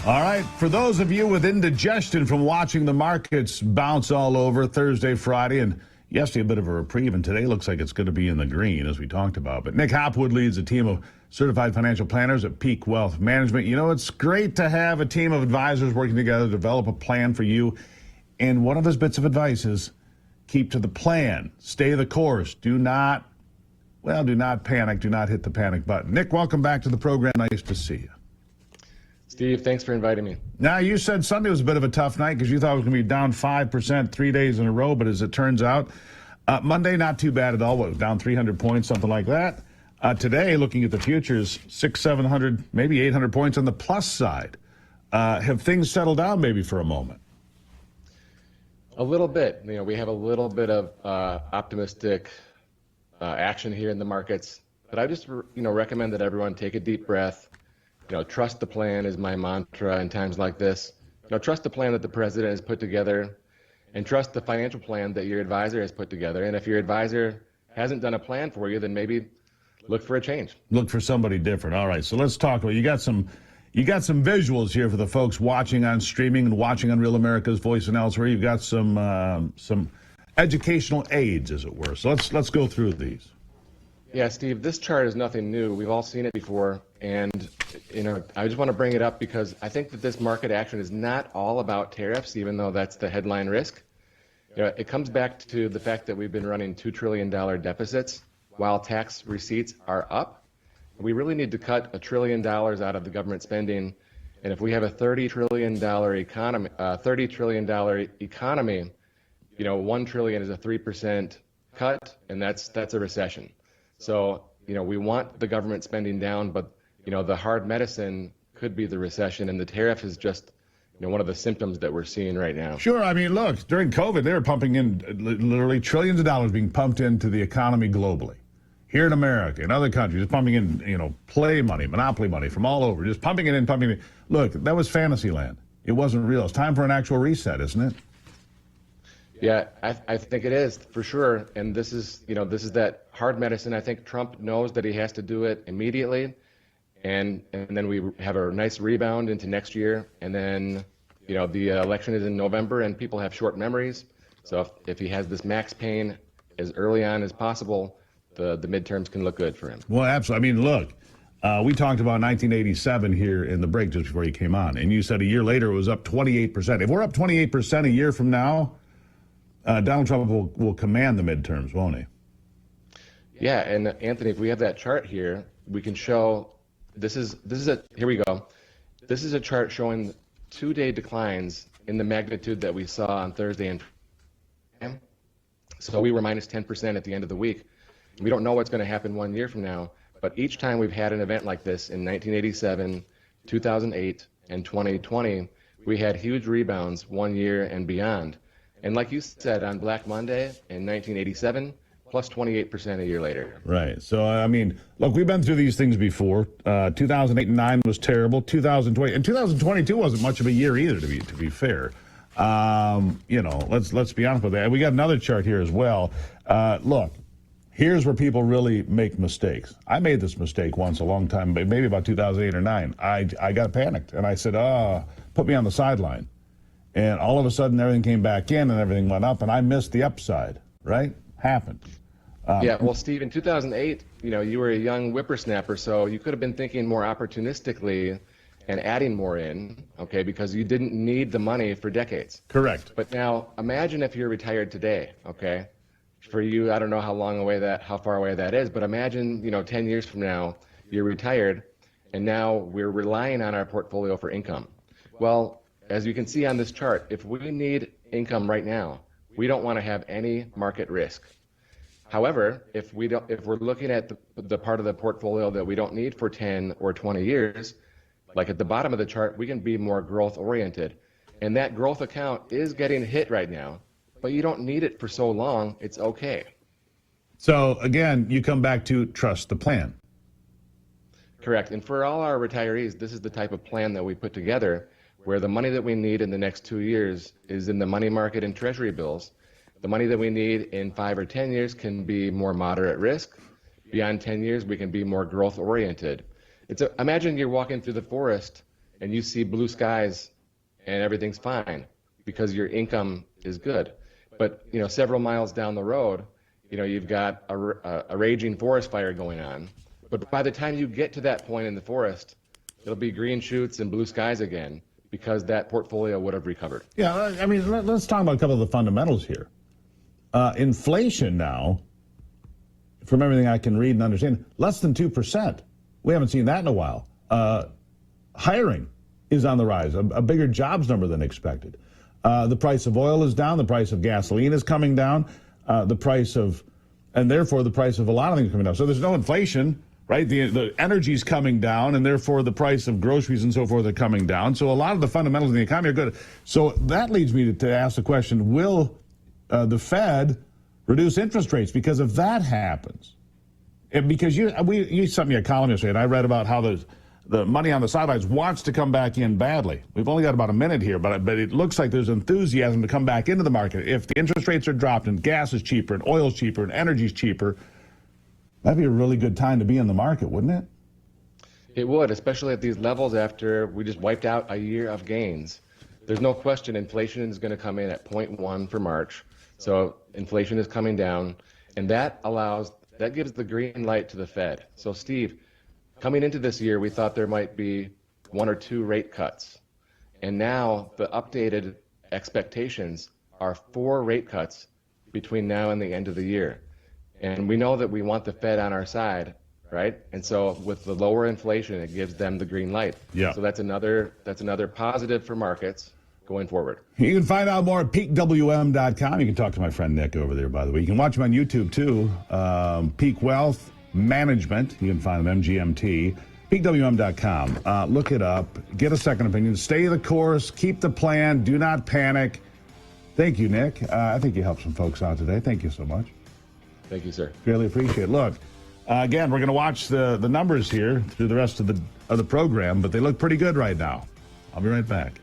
All right, for those of you with indigestion from watching the markets bounce all over Thursday, Friday, and yesterday a bit of a reprieve, and today looks like it's going to be in the green, as we talked about. But Nick Hopwood leads a team of certified financial planners at Peak Wealth Management. You know, it's great to have a team of advisors working together to develop a plan for you. And one of his bits of advice is keep to the plan, stay the course. Do not panic. Do not hit the panic button. Nick, welcome back to the program. Nice to see you. Steve, thanks for inviting me. Now, you said Sunday was a bit of a tough night because you thought it was going to be down 5% 3 days in a row, but as it turns out, Monday, not too bad at all. What, down 300 points, something like that. Today, looking at the futures, 700, maybe 800 points on the plus side. Have things settled down maybe for a moment? A little bit. You know, we have a little bit of optimistic action here in the markets, but I just, recommend that everyone take a deep breath. Trust the plan is my mantra in times like this. Trust the plan that the president has put together, and trust the financial plan that your advisor has put together. And if your advisor hasn't done a plan for you, then maybe look for a change. Look for somebody different. All right, so let's talk about, you got some visuals here for the folks watching on streaming and watching on Real America's Voice and elsewhere. You've got some educational aids, as it were. So let's go through these. Yeah, Steve, this chart is nothing new. We've all seen it before. And, I just want to bring it up because I think that this market action is not all about tariffs, even though that's the headline risk. It comes back to the fact that we've been running $2 trillion deficits while tax receipts are up. We really need to cut $1 trillion out of the government spending. And if we have a $30 trillion economy, $1 trillion is a 3% cut, and that's a recession. So, we want the government spending down, but, the hard medicine could be the recession, and the tariff is just, one of the symptoms that we're seeing right now. Sure. I mean, look, during COVID, they were pumping in literally trillions of dollars being pumped into the economy globally. Here in America, in other countries, just pumping in, play money, monopoly money from all over, just pumping it in, pumping it in. Look, that was fantasy land. It wasn't real. It's time for an actual reset, isn't it? Yeah, I think it is for sure. And this is that hard medicine. I think Trump knows that he has to do it immediately. And then we have a nice rebound into next year. And then, the election is in November and people have short memories. So if he has this max pain as early on as possible, the midterms can look good for him. Well, absolutely. I mean, look, we talked about 1987 here in the break just before you came on. And you said a year later it was up 28%. If we're up 28% a year from now, Donald Trump will command the midterms, won't he? Yeah, and Anthony, if we have that chart here, we can show here we go. This is a chart showing 2-day declines in the magnitude that we saw on Thursday and Friday. So we were minus 10% at the end of the week. We don't know what's going to happen 1 year from now, but each time we've had an event like this in 1987, 2008, and 2020, we had huge rebounds 1 year and beyond. And like you said, on Black Monday in 1987, plus 28% a year later. Right. So, I mean, look, we've been through these things before. 2008 and 9 was terrible. 2020 and 2022 wasn't much of a year either, to be fair. Let's be honest with that. We got another chart here as well. Look, here's where people really make mistakes. I made this mistake once a long time, maybe about 2008 or 9. I got panicked and I said, put me on the sideline. And all of a sudden, everything came back in and everything went up, and I missed the upside, right? Happened. Yeah, well, Steve, in 2008, you were a young whippersnapper, so you could have been thinking more opportunistically and adding more in, okay, because you didn't need the money for decades. Correct. But now, imagine if you're retired today, okay? For you, I don't know how far away that is, but imagine, 10 years from now, you're retired, and now we're relying on our portfolio for income. Well, as you can see on this chart, if we need income right now, we don't want to have any market risk. However, if we're looking at the part of the portfolio that we don't need for 10 or 20 years, like at the bottom of the chart, we can be more growth oriented. And that growth account is getting hit right now, but you don't need it for so long. It's okay. So again, you come back to trust the plan. Correct. And for all our retirees, this is the type of plan that we put together where the money that we need in the next 2 years is in the money market and treasury bills. The money that we need in 5 or 10 years can be more moderate risk. Beyond 10 years, we can be more growth oriented. Imagine you're walking through the forest and you see blue skies and everything's fine because your income is good. But, several miles down the road, you've got a raging forest fire going on. But by the time you get to that point in the forest, it'll be green shoots and blue skies again because that portfolio would have recovered. Yeah, I mean, let's talk about a couple of the fundamentals here. Inflation now, from everything I can read and understand, less than 2%. We haven't seen that in a while. Hiring is on the rise, a bigger jobs number than expected. The price of oil is down. The price of gasoline is coming down. And therefore the price of a lot of things is coming down. So there's no inflation, right? The energy's coming down, and therefore the price of groceries and so forth are coming down. So a lot of the fundamentals in the economy are good. So that leads me to ask the question, will the Fed reduce interest rates? Because if that happens, because you sent me a column yesterday, and I read about how the money on the sidelines wants to come back in badly. We've only got about a minute here, but it looks like there's enthusiasm to come back into the market. If the interest rates are dropped and gas is cheaper and oil's cheaper and energy's cheaper, that'd be a really good time to be in the market, wouldn't it? It would, especially at these levels after we just wiped out a year of gains. There's no question inflation is going to come in at 0.1 for March. So inflation is coming down, and that gives the green light to the Fed. So Steve, coming into this year, we thought there might be 1 or 2 rate cuts. And now the updated expectations are 4 rate cuts between now and the end of the year. And we know that we want the Fed on our side, right? And so with the lower inflation, it gives them the green light. Yeah. So that's another positive for markets going forward. You can find out more at peakwm.com. You can talk to my friend Nick over there, by the way. You can watch him on YouTube, too. Peak Wealth Management. You can find them, MGMT. Peakwm.com. Look it up. Get a second opinion. Stay the course. Keep the plan. Do not panic. Thank you, Nick. I think you helped some folks out today. Thank you so much. Thank you, sir. Really appreciate it. Look, again, we're going to watch the numbers here through the rest of the program, but they look pretty good right now. I'll be right back.